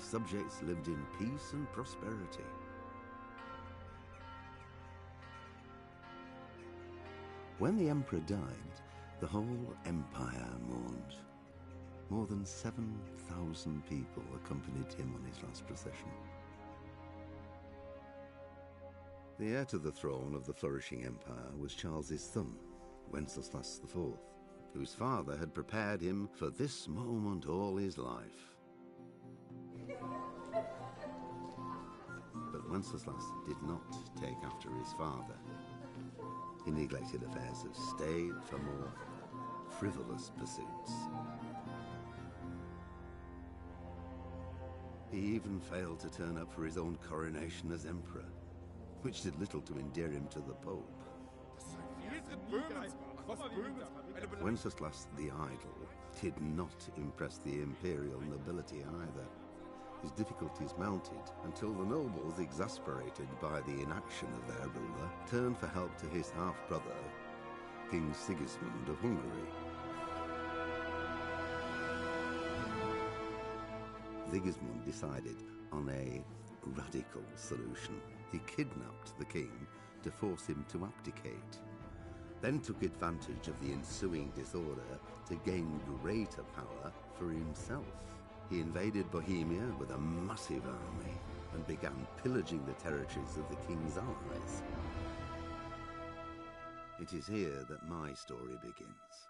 his subjects lived in peace and prosperity. When the emperor died, the whole empire mourned. More than 7,000 people accompanied him on his last procession. The heir to the throne of the flourishing empire was Charles's son, Wenceslas IV, whose father had prepared him for this moment all his life. But Wenceslas did not take after his father. He neglected affairs of state for more frivolous pursuits. He even failed to turn up for his own coronation as emperor, which did little to endear him to the Pope. Wenceslas the Idle did not impress the imperial nobility either. His difficulties mounted until the nobles, exasperated by the inaction of their ruler, turned for help to his half-brother, King Sigismund of Hungary. Sigismund decided on a radical solution. He kidnapped the king to force him to abdicate, then took advantage of the ensuing disorder to gain greater power for himself. He invaded Bohemia with a massive army and began pillaging the territories of the king's allies. It is here that my story begins.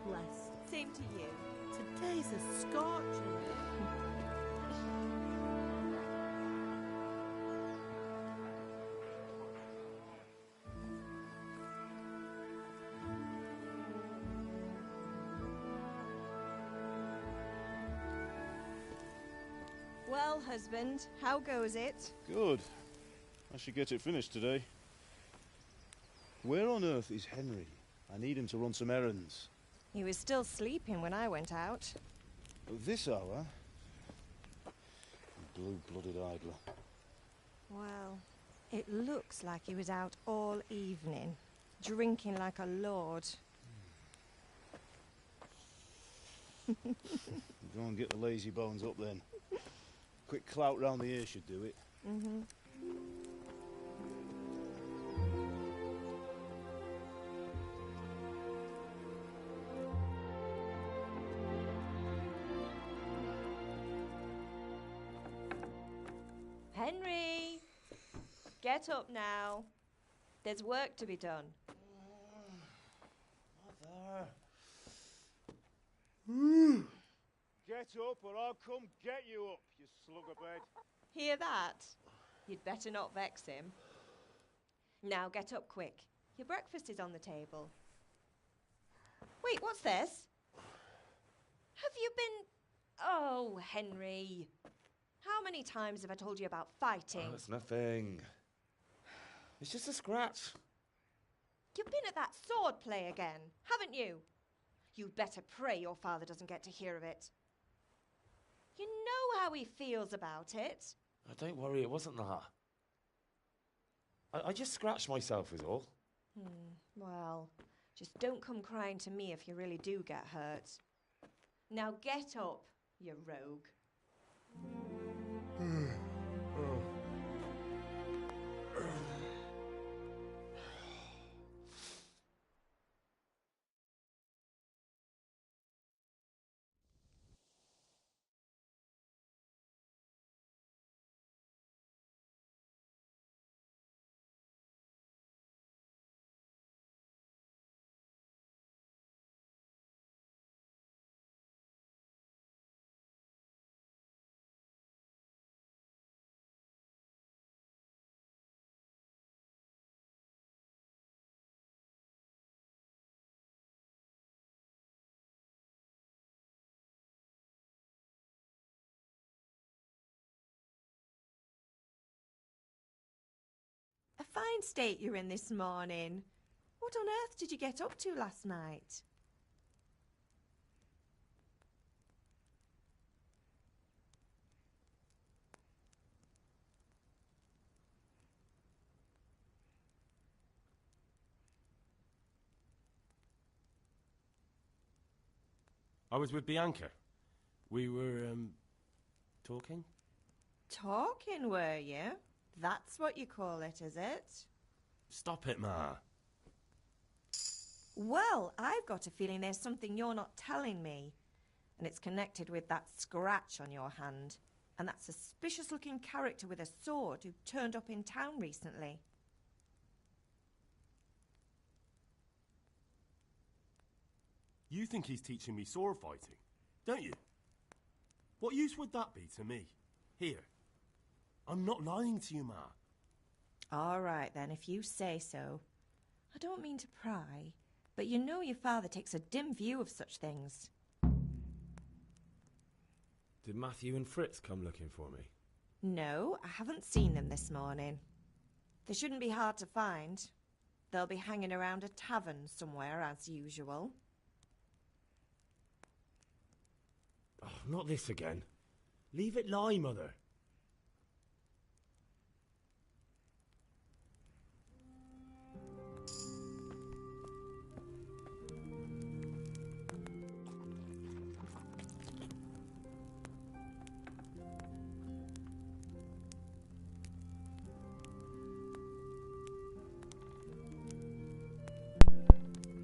blessed. Same to you. Today's a scorcher. Well, husband, how goes it? Good. I should get it finished today. Where on earth is Henry? I need him to run some errands. He was still sleeping when I went out. At this hour? Blue-blooded idler. Well, it looks like he was out all evening, drinking like a lord. Go and get the lazy bones up then. Quick clout round the ear should do it. Mm-hmm. Henry! Get up now. There's work to be done. Mother. Get up or I'll come get you up, you slugabed. Hear that? You'd better not vex him. Now get up quick. Your breakfast is on the table. Wait, what's this? Have you been... Oh, Henry. How many times have I told you about fighting? Oh, it's nothing. It's just a scratch. You've been at that sword play again, haven't you? You'd better pray your father doesn't get to hear of it. You know how he feels about it. Oh, don't worry, it wasn't that. I just scratched myself is all. Well, just don't come crying to me if you really do get hurt. Now get up, you rogue. A fine state you're in this morning. What on earth did you get up to last night? I was with Bianca. We were, talking? Talking, were you? That's what you call it, is it? Stop it, Ma. Well, I've got a feeling there's something you're not telling me. And it's connected with that scratch on your hand. And that suspicious-looking character with a sword who turned up in town recently. You think he's teaching me sword fighting, don't you? What use would that be to me? Here. I'm not lying to you, Ma. All right, then, if you say so. I don't mean to pry, but you know your father takes a dim view of such things. Did Matthew and Fritz come looking for me? No, I haven't seen them this morning. They shouldn't be hard to find. They'll be hanging around a tavern somewhere, as usual. Oh, not this again. Leave it lie, Mother.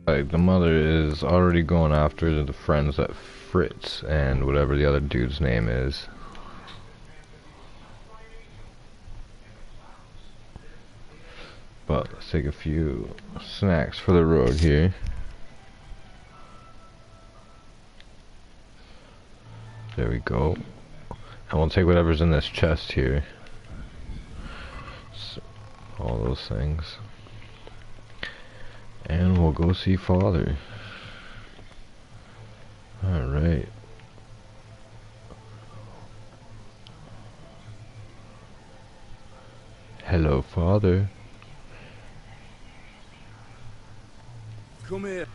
Like, the mother is already going after the friends that Fritz and whatever the other dude's name is. But let's take a few snacks for the road here. There we go. And we'll take whatever's in this chest here. So, all those things. And we'll go see Father. Alright. Hello, Father. Come here.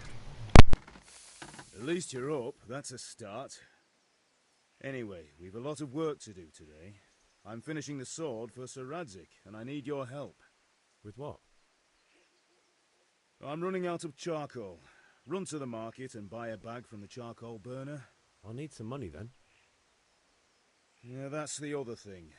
At least you're up, that's a start. Anyway, we've a lot of work to do today. I'm finishing the sword for Sir Radzig, and I need your help. With what? I'm running out of charcoal. Run to the market and buy a bag from the charcoal burner. I'll need some money then. Yeah, that's the other thing.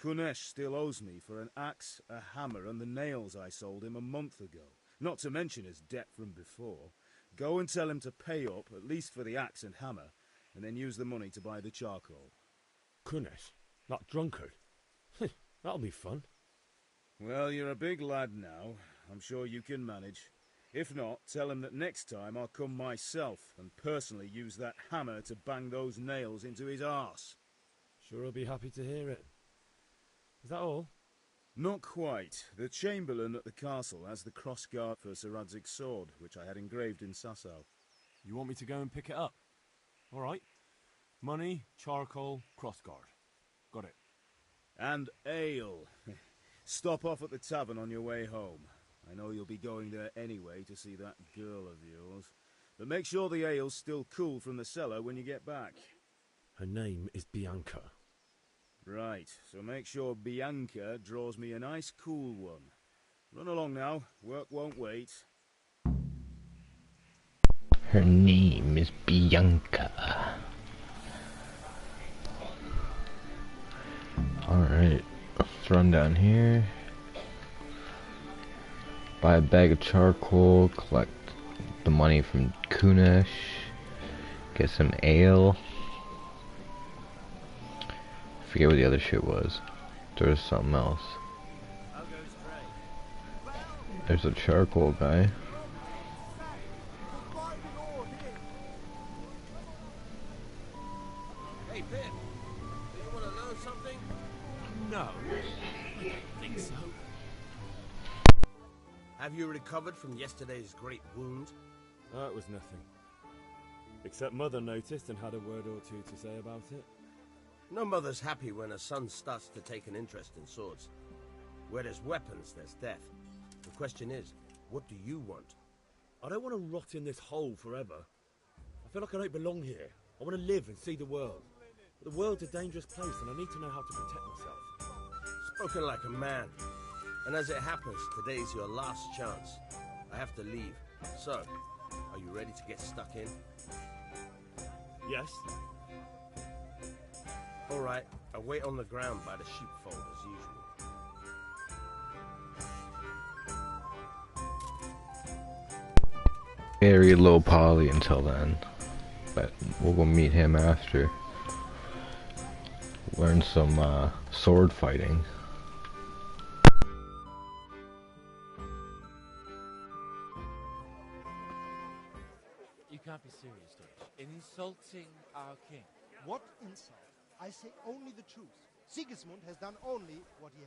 Kunesh still owes me for an axe, a hammer, and the nails I sold him a month ago. Not to mention his debt from before. Go and tell him to pay up, at least for the axe and hammer, and then use the money to buy the charcoal. Kunesh? That drunkard? That'll be fun. Well, you're a big lad now. I'm sure you can manage. If not, tell him that next time I'll come myself and personally use that hammer to bang those nails into his arse. Sure I'll be happy to hear it. Is that all? Not quite. The Chamberlain at the castle has the crossguard for Sir Radzig's sword, which I had engraved in Sasau. You want me to go and pick it up? All right. Money, charcoal, crossguard. Got it. And ale. Stop off at the tavern on your way home. I know you'll be going there anyway to see that girl of yours. But make sure the ale's still cool from the cellar when you get back. Her name is Bianca. Right, so make sure Bianca draws me a nice cool one. Run along now, work won't wait. Her name is Bianca. Alright, let's run down here. Buy a bag of charcoal, collect the money from Kunesh, get some ale. Forget what the other shit was. There was something else. There's a charcoal guy. Hey, Pip, do you want to know something? No, I don't think so. Have you recovered from yesterday's great wound? That was nothing. Except Mother noticed and had a word or two to say about it. No mother's happy when her son starts to take an interest in swords. Where there's weapons, there's death. The question is, what do you want? I don't want to rot in this hole forever. I feel like I don't belong here. I want to live and see the world. But the world's a dangerous place and I need to know how to protect myself. Spoken like a man. And as it happens, today's your last chance. I have to leave. So, are you ready to get stuck in? Yes? All right, I'll wait on the ground by the sheepfold as usual. Very low poly until then, but we'll go meet him after. Learn some sword fighting. You can't be serious, Deutsch. Insulting our king. What insult? I say only the truth. Sigismund has done only what he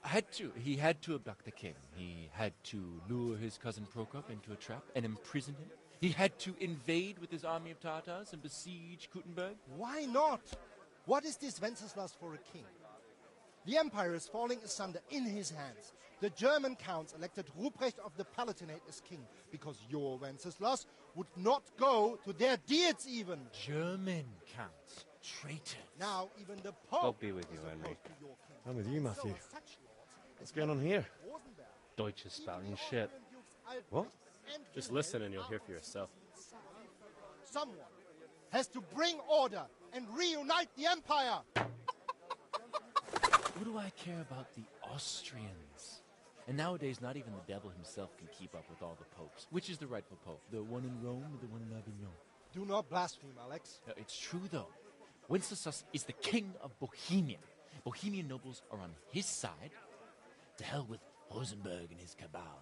had to. He had to abduct the king. He had to lure his cousin Prokop into a trap and imprison him. He had to invade with his army of Tatars and besiege Kuttenberg. Why not? What is this Wenceslas for a king? The empire is falling asunder in his hands. The German counts elected Ruprecht of the Palatinate as king because your Wenceslas would not go to their deeds even. German counts. Traitor. Now even the Pope God be with you, is Henry. opposed to your king. I'm with you, Matthew. So such lords What's going on here? Rosenberg, Deutsch is spouting shit. What? and Just Wilhelm listen and you'll hear for are yourself. Someone has to bring order and reunite the empire. What do I care about the Austrians? And nowadays, not even the devil himself can keep up with all the popes. Which is the rightful pope? The one in Rome or the one in Avignon? Do not blaspheme, Alex. No, it's true, though. Wenceslas is the king of Bohemia. Bohemian nobles are on his side. To hell with Rosenberg and his cabal.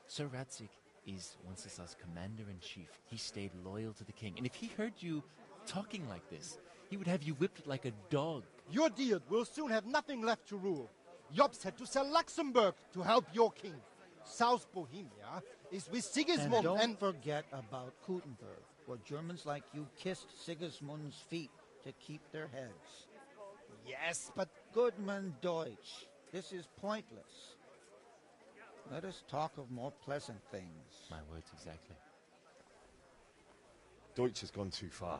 Sir Radzig is Wenceslas' commander-in-chief. He stayed loyal to the king. And if he heard you talking like this. He would have you whipped like a dog. Your Diet will soon have nothing left to rule. Jobst had to sell Luxembourg to help your king. South Bohemia is with Sigismund and don't forget about Kuttenberg, where Germans like you kissed Sigismund's feet to keep their heads. Yes, but... Goodman Deutsch, this is pointless. Let us talk of more pleasant things. My words exactly. Deutsch has gone too far.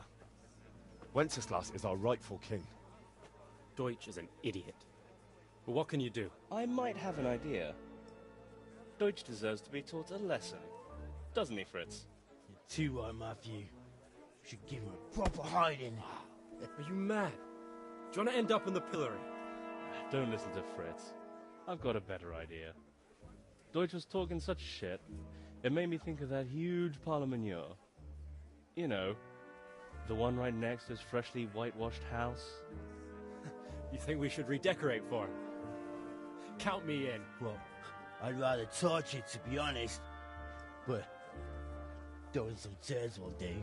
Wenceslas is our rightful king. Deutsch is an idiot. But what can you do? I might have an idea. Deutsch deserves to be taught a lesson. Doesn't he, Fritz? You're too right, Matthew. Should give him a proper hiding. Are you mad? Do you want to end up in the pillory? Don't listen to Fritz. I've got a better idea. Deutsch was talking such shit, it made me think of that huge parliament. You know, the one right next to his freshly whitewashed house. You think we should redecorate for him? Count me in. Well, I'd rather torch it, to be honest. But throwing some tears will do.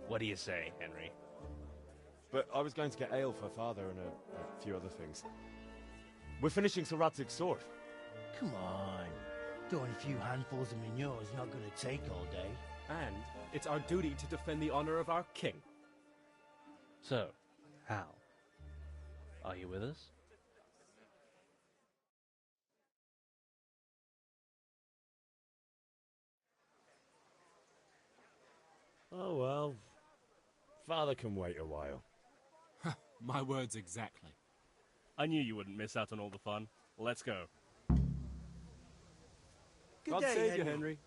What do you say, Henry? But I was going to get ale for father and a few other things. We're finishing Sir Radzig's sword. Come on. Throwing a few handfuls of manure is not going to take all day. And it's our duty to defend the honor of our king. So, Hal, are you with us? Oh well. Father can wait a while. My words exactly. I knew you wouldn't miss out on all the fun. Let's go. Good God day, save you, Henry.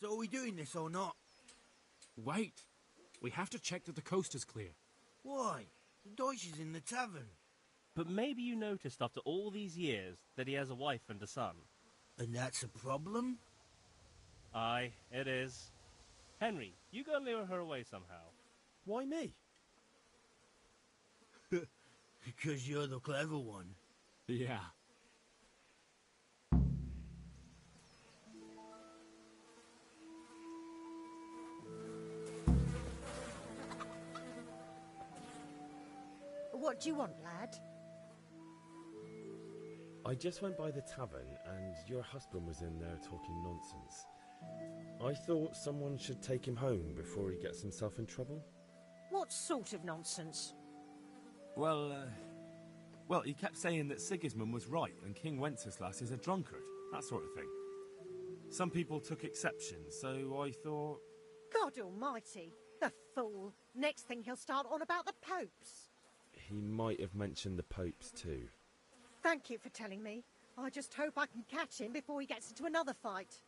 So are we doing this or not? Wait. We have to check that the coast is clear. Why? The Deutsch is in the tavern. But maybe you noticed after all these years that he has a wife and a son. And that's a problem? Aye, it is. Henry, you go and lure her away somehow. Why me? Because you're the clever one. Yeah. What do you want, lad? I just went by the tavern and your husband was in there talking nonsense. I thought someone should take him home before he gets himself in trouble. What sort of nonsense? Well, he kept saying that Sigismund was right and King Wenceslas is a drunkard, that sort of thing. Some people took exception, so I thought... God almighty, the fool. Next thing he'll start on about the popes. He might have mentioned the popes too. Thank you for telling me. I just hope I can catch him before he gets into another fight.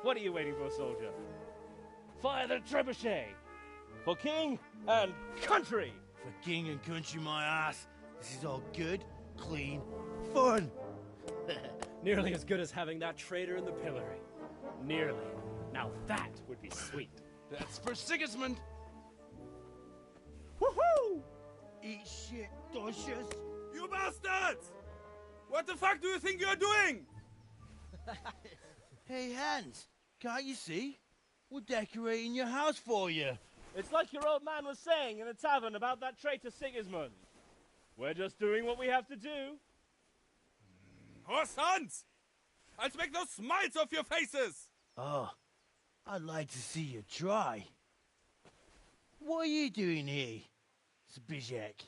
What are you waiting for, soldier? Fire the trebuchet! For king and country! For king and country, my ass. This is all good, clean, fun. Nearly as good as having that traitor in the pillory. Nearly. Now that would be sweet. That's for Sigismund! Woohoo! Eat shit, Deutsches. You bastards! What the fuck do you think you're doing? Hey, Hans, can't you see? We're decorating your house for you. It's like your old man was saying in the tavern about that traitor Sigismund. We're just doing what we have to do. Horse sons! I'll make those smiles off your faces! Oh, I'd like to see you try. What are you doing here, Zbyszek?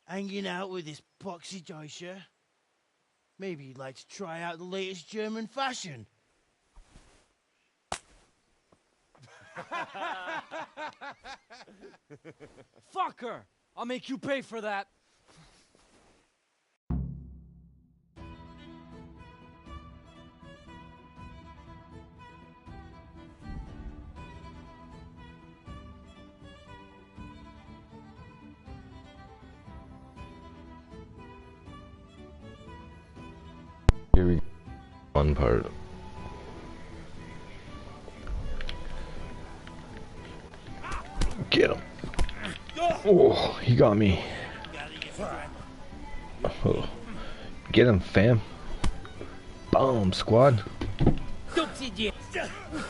Hanging out with this poxy Deutscher? Maybe you'd like to try out the latest German fashion. Fucker! I'll make you pay for that. Here we go. One part. Get him. Oh, he got me. Oh. Get him, fam. Boom, squad.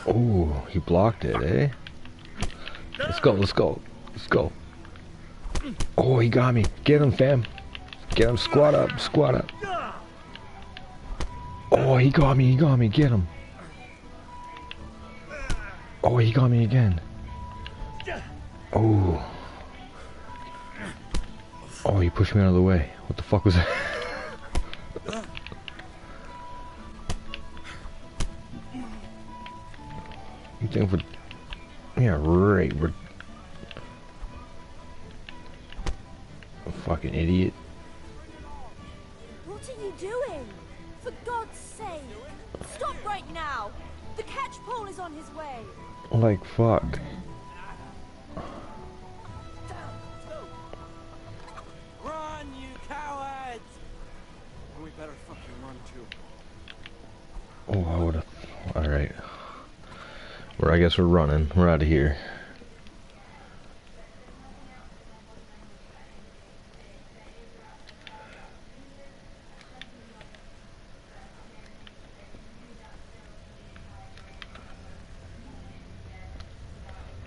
Oh, he blocked it, eh? Let's go, let's go. Let's go. Oh, he got me. Get him, fam. Get him, squad up, squad up. Oh, he got me, get him. Oh, he got me again. Oh. Oh, he pushed me out of the way. What the fuck was that? You think we're... Yeah, right, we're... A fucking idiot. What are you doing? For God's sake! Stop right now! The catch pole is on his way! Like, fuck. Run, you cowards! We better fucking run too. Oh, I would've... Alright. I guess we're running. We're out of here.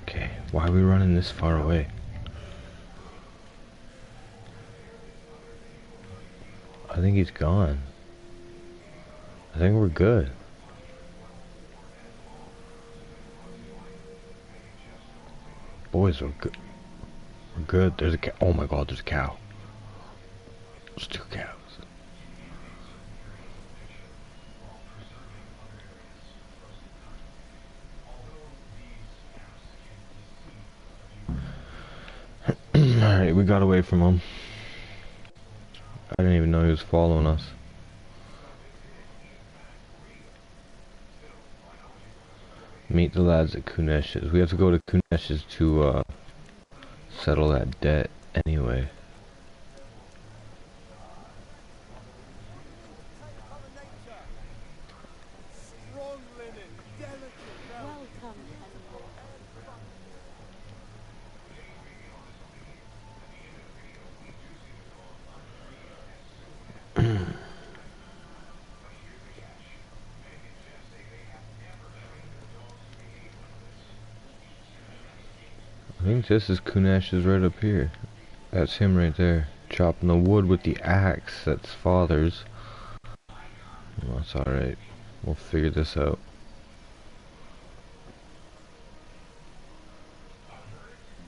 Okay, why are we running this far away? I think he's gone. I think we're good. Boys, we're good. We're good. There's a cow. Oh my god, there's a cow. There's 2 cows. Alright, we got away from him. I didn't even know he was following us. Meet the lads at Kunesh's. We have to go to Kunesh's to settle that debt anyway. I think this is Kunesh's right up here. That's him right there, chopping the wood with the axe. That's father's. Well, that's alright. We'll figure this out.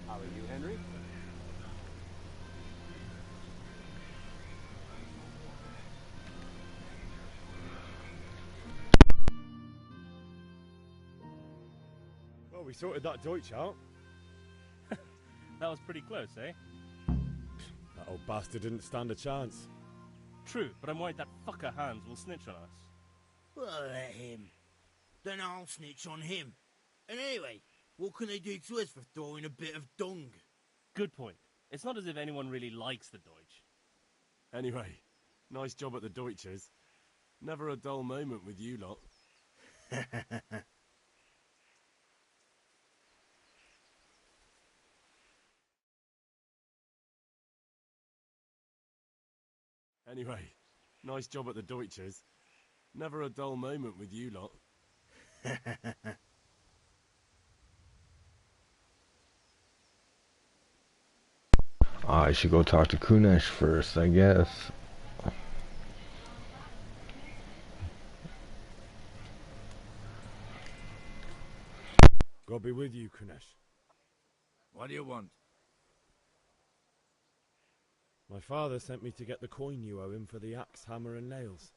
How are you, Henry? Well, we sorted that Deutsch out. That was pretty close, eh? That old bastard didn't stand a chance. True, but I'm worried that fucker Hans will snitch on us. Well, let him. Then I'll snitch on him. And anyway, what can they do to us for throwing a bit of dung? Good point. It's not as if anyone really likes the Deutsch. Anyway, nice job at the Deutschers. Never a dull moment with you lot. Anyway, nice job at the Deutschers. Never a dull moment with you lot. I should go talk to Kunesh first, I guess. God be with you, Kunesh. What do you want? My father sent me to get the coin you owe him for the axe, hammer, and nails.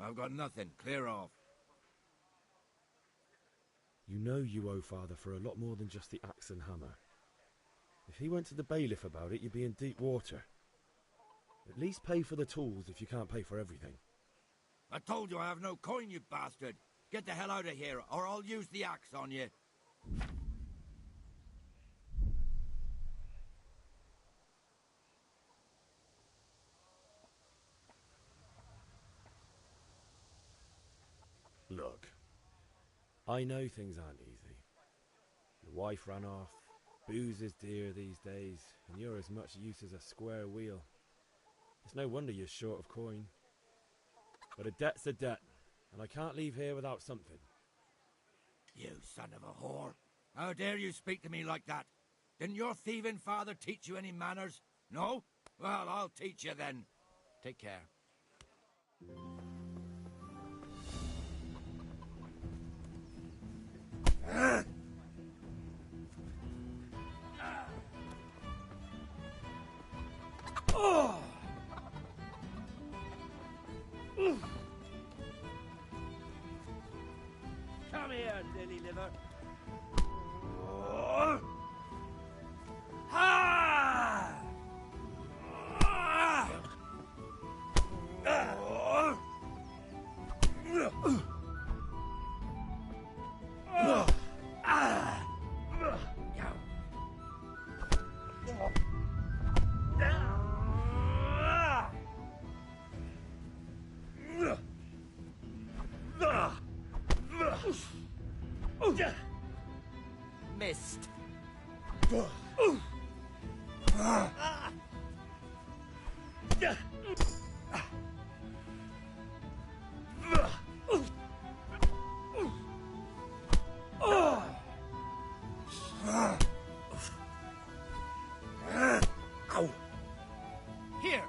I've got nothing. Clear off. You know you owe father for a lot more than just the axe and hammer. If he went to the bailiff about it, you'd be in deep water. At least pay for the tools if you can't pay for everything. I told you I have no coin, you bastard. Get the hell out of here, or I'll use the axe on you. Look, I know things aren't easy. Your wife ran off, booze is dear these days, and you're as much use as a square wheel. It's no wonder you're short of coin. But a debt's a debt, and I can't leave here without something. You son of a whore. How dare you speak to me like that? Didn't your thieving father teach you any manners? No? Well, I'll teach you then. Take care. Come here, lily liver. Missed. Here.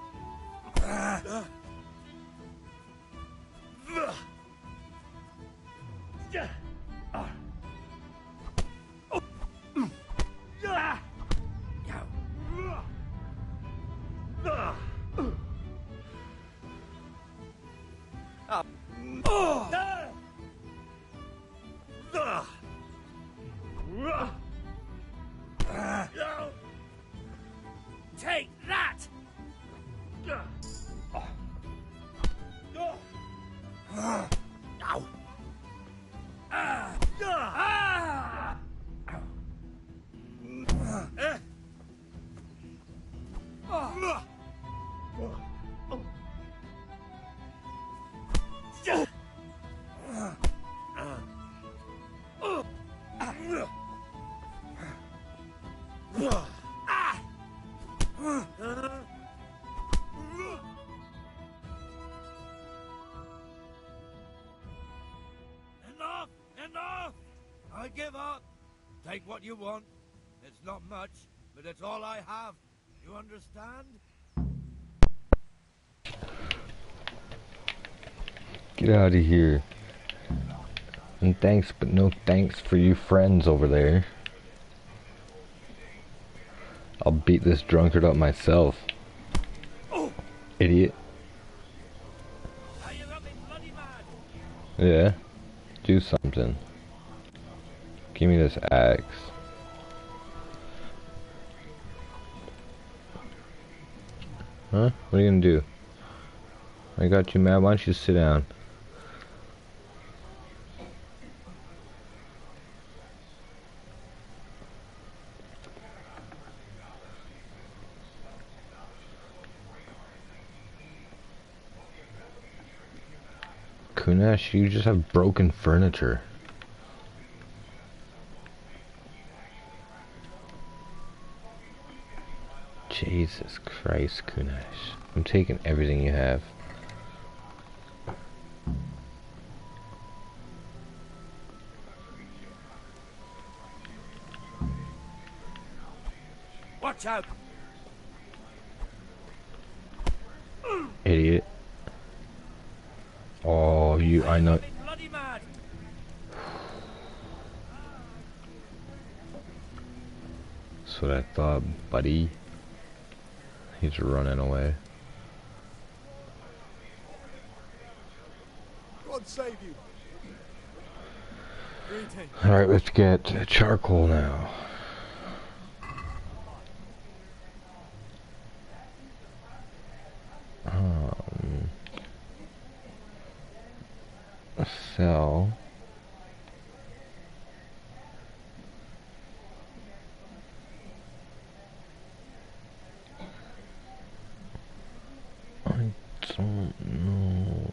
Take that! Enough! Enough! I give up. Take what you want. It's not much, but it's all I have. You understand? Get out of here. And thanks, but no thanks for you friends over there. I'll beat this drunkard up myself. Idiot. Yeah. Do something. Give me this axe. Huh? What are you gonna do? I got you mad. Why don't you sit down? Kunesh, you just have broken furniture. Jesus Christ, Kunesh. I'm taking everything you have. Watch out! Idiot. Oh, I know. Bloody mad. That's what I thought, buddy. He's running away. God save you. Alright, let's get charcoal now. Sell. I don't know.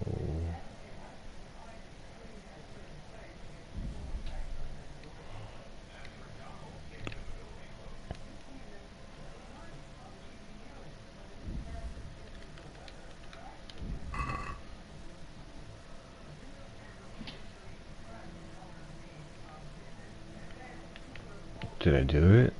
Did I do it?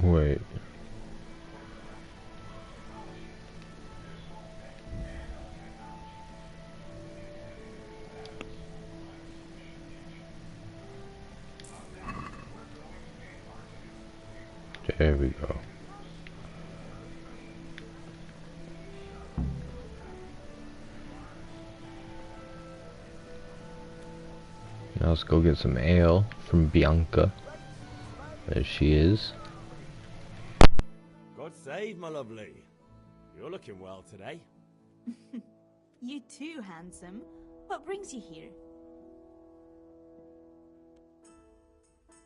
Wait. There we go. Now let's go get some ale from Bianca. There she is. God save, my lovely. You're looking well today. You too, handsome. What brings you here?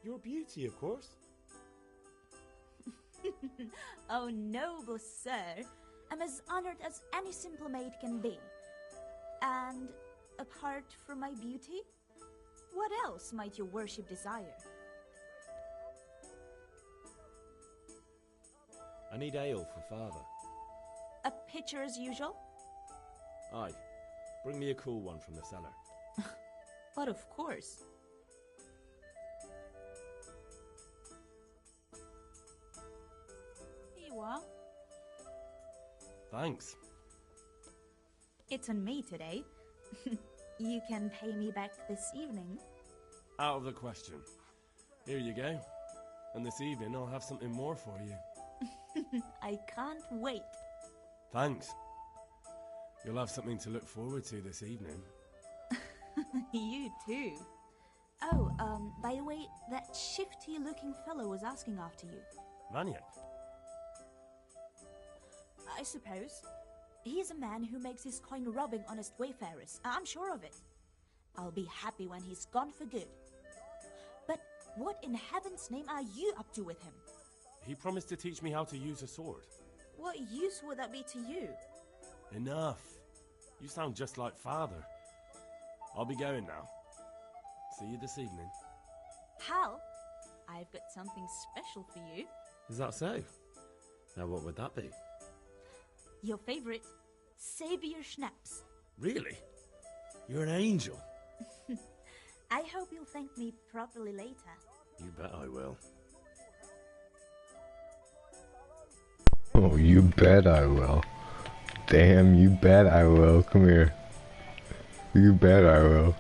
Your beauty, of course. Oh, noble sir. I'm as honored as any simple maid can be. And apart from my beauty, what else might your worship desire? I need ale for father. A pitcher as usual? Aye. Bring me a cool one from the cellar. But of course. Here you are. Thanks. It's on me today. You can pay me back this evening. Out of the question. Here you go. And this evening I'll have something more for you. I can't wait. Thanks. You'll have something to look forward to this evening. You too. Oh, by the way, that shifty-looking fellow was asking after you. Vanya? I suppose. He's a man who makes his coin robbing honest wayfarers. I'm sure of it. I'll be happy when he's gone for good. But what in heaven's name are you up to with him? He promised to teach me how to use a sword. What use would that be to you? Enough. You sound just like father. I'll be going now. See you this evening. Hal, I've got something special for you. Is that so? Now what would that be? Your favorite, Savior Schnapps. Really? You're an angel. I hope you'll thank me properly later. You bet I will. Oh, you bet I will. Damn, you bet I will. Come here. You bet I will.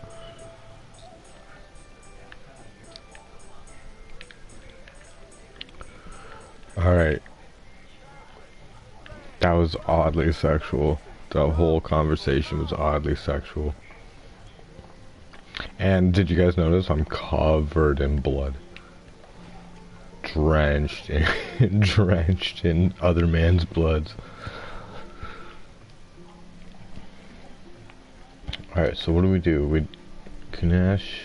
Alright. That was oddly sexual. The whole conversation was oddly sexual. And did you guys notice I'm covered in blood? Drenched in, drenched in other man's bloods. Alright, so what do? We Kunesh.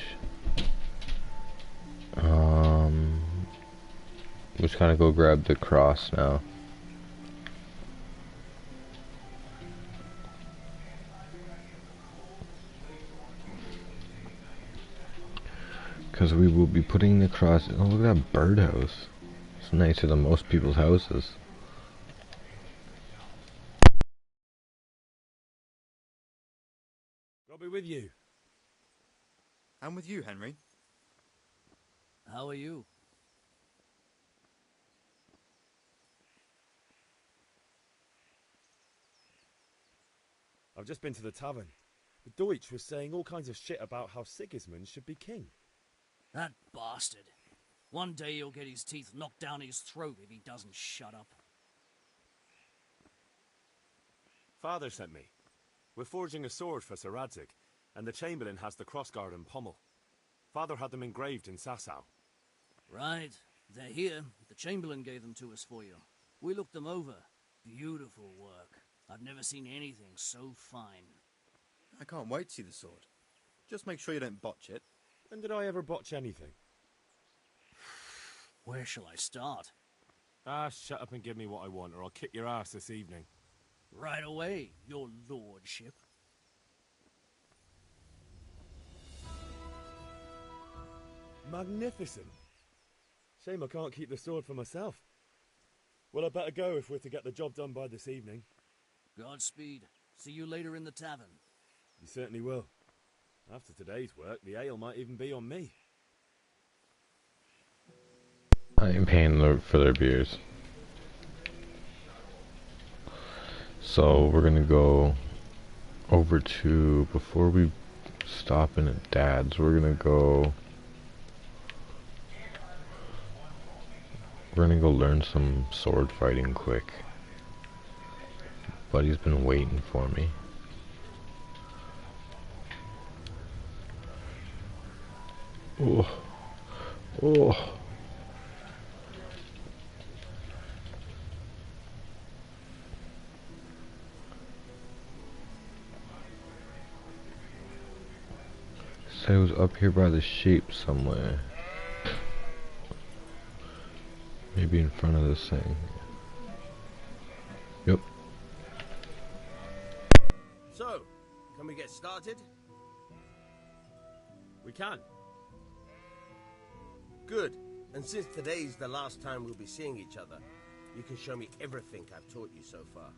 We just gotta go grab the cross now. Because we will be putting the cross. Oh, look at that birdhouse. It's nicer than most people's houses. I'll be with you. I'm with you, Henry. How are you? I've just been to the tavern. The Deutsch was saying all kinds of shit about how Sigismund should be king. That bastard. One day he'll get his teeth knocked down his throat if he doesn't shut up. Father sent me. We're forging a sword for Sir Radzig, and the Chamberlain has the crossguard and pommel. Father had them engraved in Sasau. Right. They're here. The Chamberlain gave them to us for you. We looked them over. Beautiful work. I've never seen anything so fine. I can't wait to see the sword. Just make sure you don't botch it. When did I ever botch anything? Where shall I start? Ah, shut up and give me what I want, or I'll kick your ass this evening. Right away, your lordship. Magnificent. Shame I can't keep the sword for myself. Well, I better go if we're to get the job done by this evening. Godspeed. See you later in the tavern. You certainly will. After today's work, the ale might even be on me. I ain't paying for their beers. So we're gonna go over to, before we stop in at Dad's, we're gonna go learn some sword fighting quick. Buddy's been waiting for me. Oh. Oh. So it was up here by the sheep somewhere. Maybe in front of this thing. Yep. So, can we get started? We can. Good. And since today's the last time we'll be seeing each other, you can show me everything I've taught you so far.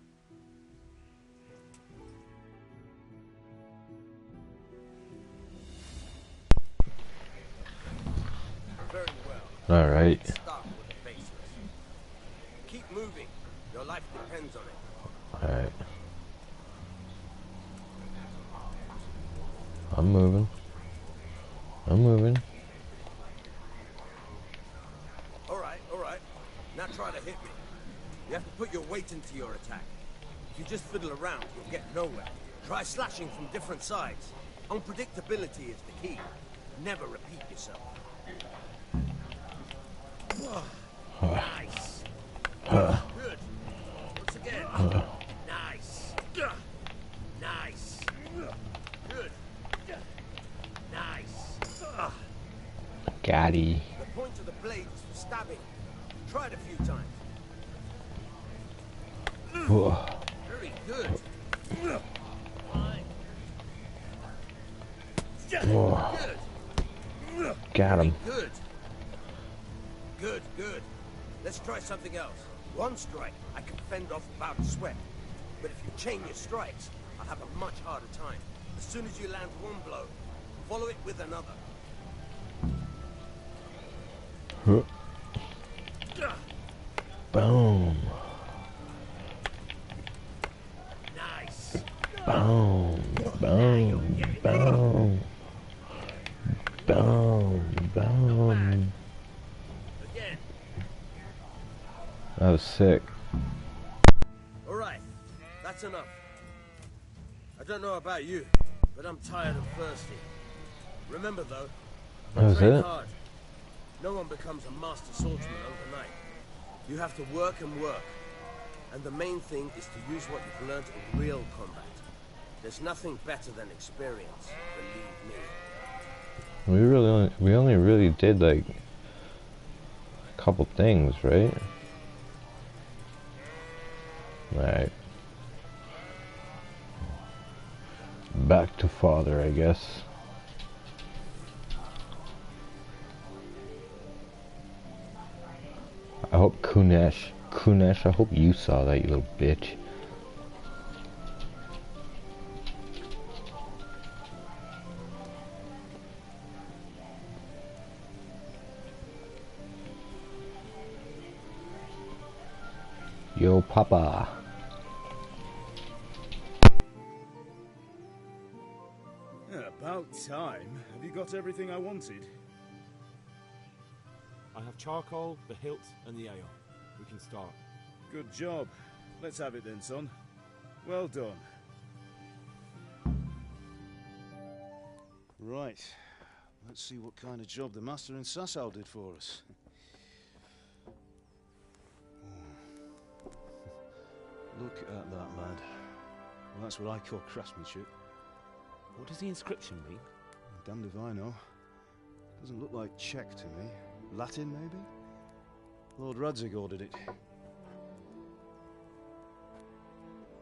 Very well. All right. Let's start with the basics. Keep moving. Your life depends on it. All right. I'm moving. I'm moving. Alright. Now try to hit me. You have to put your weight into your attack. If you just fiddle around, you'll get nowhere. Try slashing from different sides. Unpredictability is the key. Never repeat yourself. Nice. Good. Once again. Nice. Nice. Good. Nice. Gaddy. The point of the blade is for stabbing. Try it a few times. Very good. Good. Got him. Good. Good. Let's try something else. One strike, I can fend off without a sweat. But if you chain your strikes, I'll have a much harder time. As soon as you land one blow, follow it with another. Boom. Nice. Boom. Boom. Boom. Boom. Again. That was sick. Alright, that's enough. I don't know about you, but I'm tired and thirsty. Remember though, That was train it? hard. No one becomes a master swordsman overnight. You have to work and work. And the main thing is to use what you've learned in real combat. There's nothing better than experience, believe me. We only really did like a couple things, right? Right. Back to father, I guess. I hope Kunesh, I hope you saw that, you little bitch. Yo, Papa. Yeah, about time. Have you got everything I wanted? I have charcoal, the hilt, and the ale. We can start. Good job. Let's have it then, son. Well done. Right. Let's see what kind of job the master in Sasau did for us. Look at that, lad. Well, that's what I call craftsmanship. What does the inscription mean? Damned if I know. Doesn't look like Czech to me. Latin, maybe? Lord Radzig ordered it.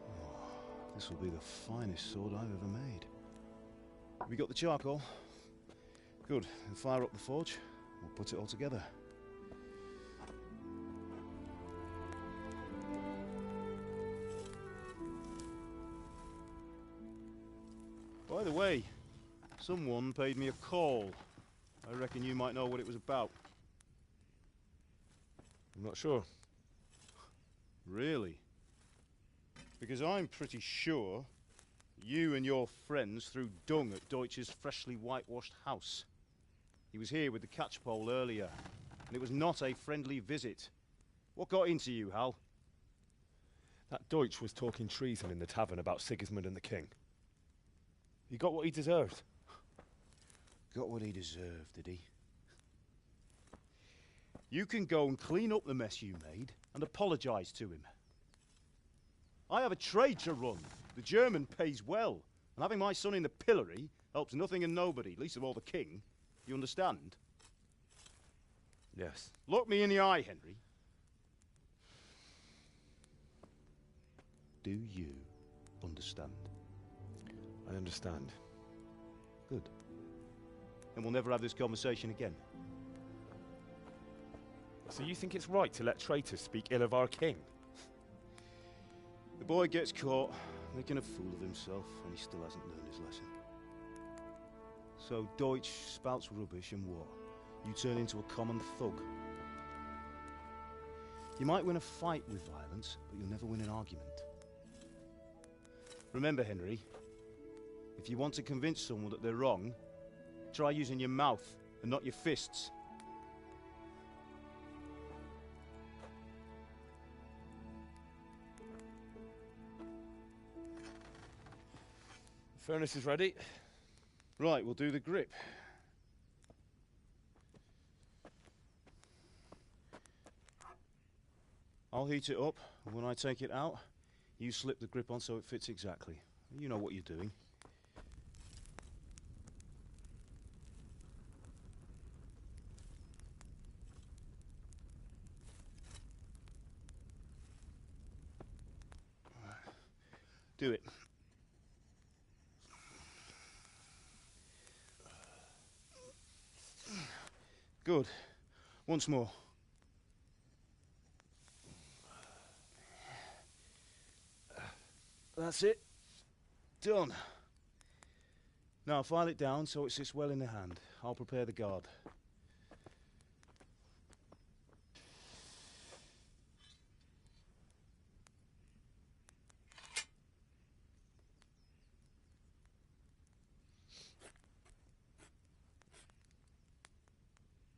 Oh, this will be the finest sword I've ever made. Have you got the charcoal? Good. Then fire up the forge. We'll put it all together. By the way, someone paid me a call. I reckon you might know what it was about. I'm not sure. Really? Because I'm pretty sure you and your friends threw dung at Deutsch's freshly whitewashed house. He was here with the catchpole earlier, and it was not a friendly visit. What got into you, Hal? That Deutsch was talking treason in the tavern about Sigismund and the king. He got what he deserved. Got what he deserved, did he? You can go and clean up the mess you made and apologise to him. I have a trade to run. The German pays well, and having my son in the pillory helps nothing and nobody, least of all the king. You understand? Yes. Look me in the eye, Henry. Do you understand? I understand. Good. Then we'll never have this conversation again. So you think it's right to let traitors speak ill of our king? The boy gets caught, making a fool of himself, and he still hasn't learned his lesson. So Deutsch spouts rubbish, and what? You turn into a common thug. You might win a fight with violence, but you'll never win an argument. Remember, Henry, if you want to convince someone that they're wrong, try using your mouth and not your fists. The furnace is ready. Right, we'll do the grip. I'll heat it up, and when I take it out, you slip the grip on so it fits exactly. You know what you're doing. Do it. Good. Once more. That's it. Done. Now file it down so it sits well in the hand. I'll prepare the guard.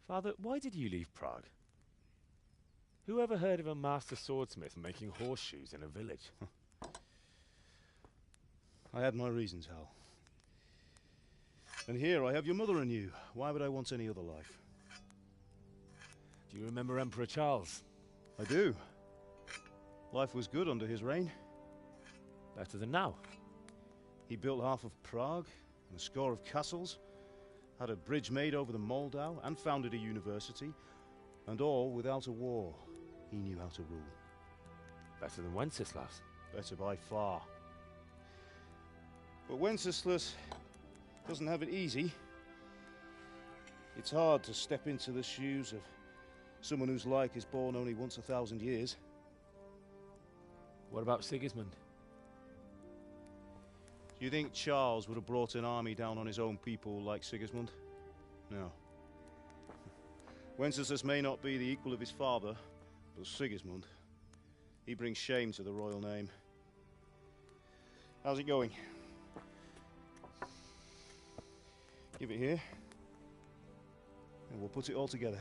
Father, why did you leave Prague? Who ever heard of a master swordsmith making horseshoes in a village? I had my reasons, Hal. And here I have your mother and you. Why would I want any other life? Do you remember Emperor Charles? I do. Life was good under his reign. Better than now. He built half of Prague, and a score of castles, had a bridge made over the Moldau, and founded a university, and all without a war. He knew how to rule. Better than Wenceslas. Better by far. But Wenceslas doesn't have it easy. It's hard to step into the shoes of someone whose like is born only once 1,000 years. What about Sigismund? Do you think Charles would have brought an army down on his own people like Sigismund? No. Wenceslas may not be the equal of his father, but Sigismund, he brings shame to the royal name. How's it going? Give it here, and we'll put it all together.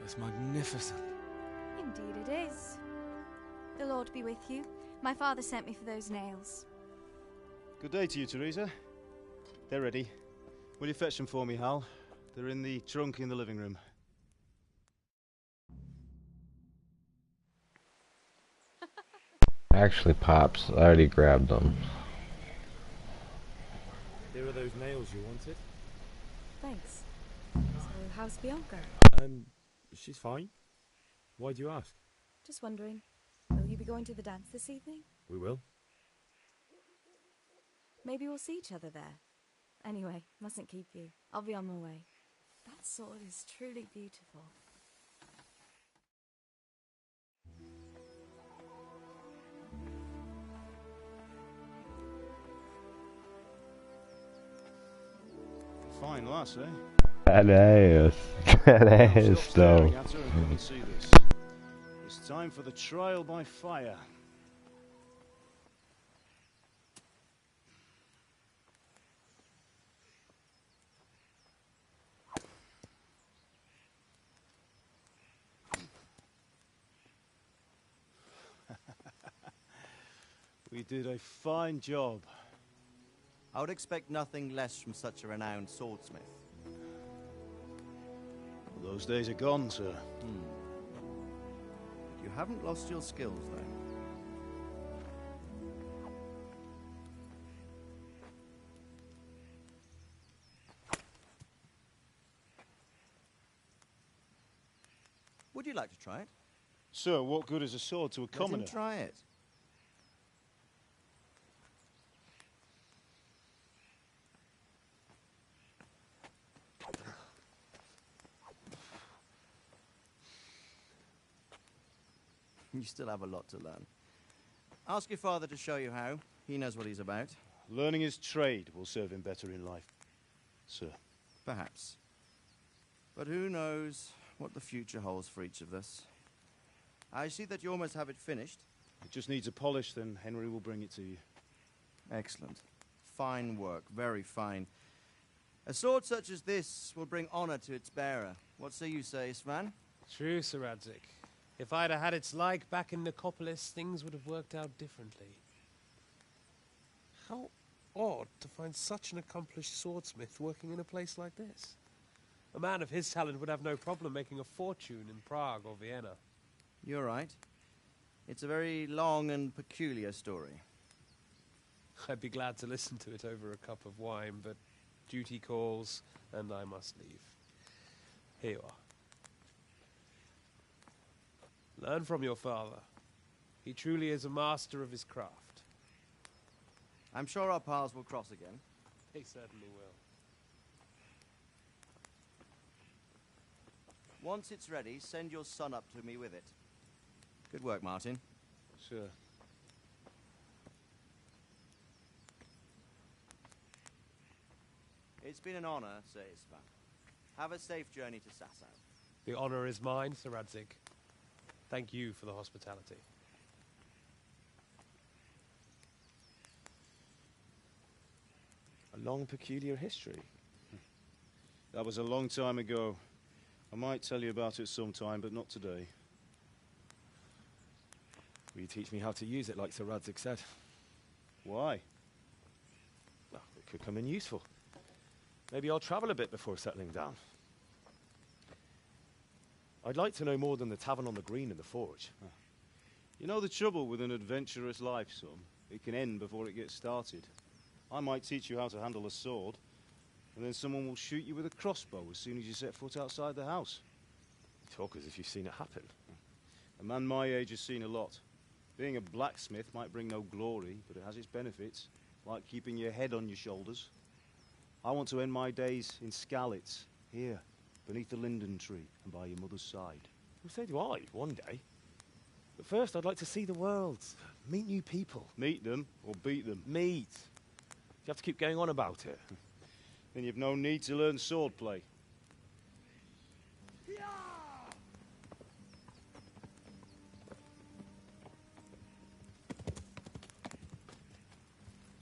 It's magnificent. Indeed it is. The Lord be with you. My father sent me for those nails. Good day to you, Teresa. They're ready. Will you fetch them for me, Hal? They're in the trunk in the living room. Actually, Pops, I already grabbed them. Here are those nails you wanted. Thanks. So, how's Bianca? She's fine. Why do you ask? Just wondering, will you be going to the dance this evening? We will. Maybe we'll see each other there. Anyway, mustn't keep you. I'll be on my way. That sword is truly beautiful. Fine lass, eh? That ass. That ass, though. Come and see this. It's time for the trial by fire. We did a fine job. I would expect nothing less from such a renowned swordsmith. Those days are gone, sir. You haven't lost your skills, though. Would you like to try it? Sir, what good is a sword to a commoner? Let him try it. You still have a lot to learn. Ask your father to show you how. He knows what he's about. Learning his trade will serve him better in life, sir. Perhaps. But who knows what the future holds for each of us. I see that you almost have it finished. It just needs a polish, then Henry will bring it to you. Excellent. Fine work, very fine. A sword such as this will bring honor to its bearer. What say you, Svan? True, Sir Radzik. If I'd have had its like back in Nicopolis, things would have worked out differently. How odd to find such an accomplished swordsmith working in a place like this. A man of his talent would have no problem making a fortune in Prague or Vienna. You're right. It's a very long and peculiar story. I'd be glad to listen to it over a cup of wine, but duty calls, and I must leave. Here you are. Learn from your father. He truly is a master of his craft. I'm sure our paths will cross again. They certainly will. Once it's ready, send your son up to me with it. Good work, Martin. Sure. It's been an honor, Sir Isvan. Have a safe journey to Sasau. The honor is mine, Sir Radzik. Thank you for the hospitality. A long, peculiar history. That was a long time ago. I might tell you about it sometime, but not today. Will you teach me how to use it like Sir Radzig said? Why? Well, it could come in useful. Maybe I'll travel a bit before settling down. I'd like to know more than the tavern on the green and the forge. You know the trouble with an adventurous life, son? It can end before it gets started. I might teach you how to handle a sword, and then someone will shoot you with a crossbow as soon as you set foot outside the house. You talk as if you've seen it happen. A man my age has seen a lot. Being a blacksmith might bring no glory, but it has its benefits, like keeping your head on your shoulders. I want to end my days in Skalitz, here, beneath the linden tree and by your mother's side. Well, so do I, one day. But first, I'd like to see the world, meet new people. Meet them or beat them? Meet. You have to keep going on about it. Then you've no need to learn swordplay.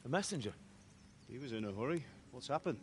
A messenger. He was in a hurry. What's happened?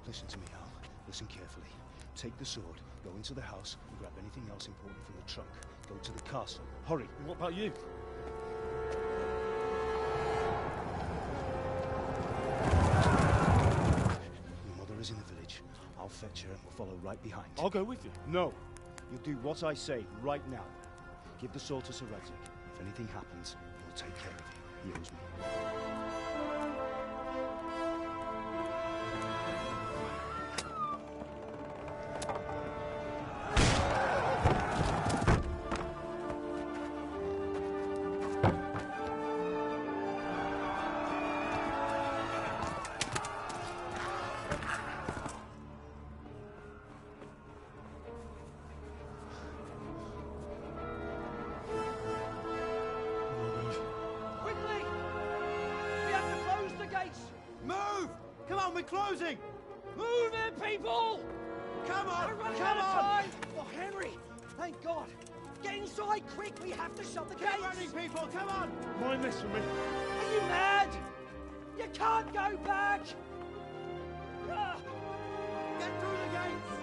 Listen to me, Al. Listen carefully. Take the sword, go into the house, and grab anything else important from the trunk. Go to the castle. Hurry. And what about you? Your mother is in the village. I'll fetch her and we'll follow right behind. I'll go with you. No. You'll do what I say right now. Give the sword to Sir Radzig. If anything happens, he'll take care of you. He owes me. We're closing! Move it, people! Come on! We're running Come out of on! time! Oh, Henry! Thank God! Get inside, quick! We have to shut the gates! Keep running, people! Come on! Mind this for me. Are you mad? You can't go back! Ah. Get through the gates!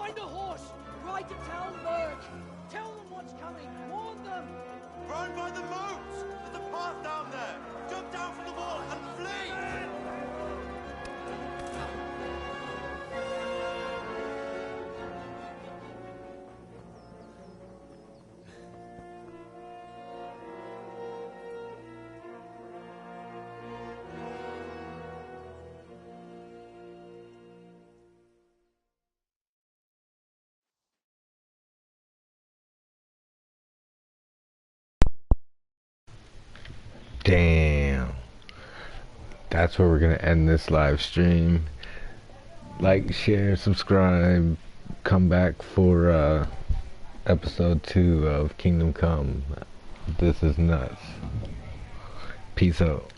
Find a horse! Ride to Talmberg! Tell them what's coming! Warn them! Thrown by the moats! There's a path down there! Jump down from the wall and flee! Damn. That's where we're gonna end this live stream. Like, share, subscribe. Come back for episode 2 of Kingdom Come. This is nuts. Peace out.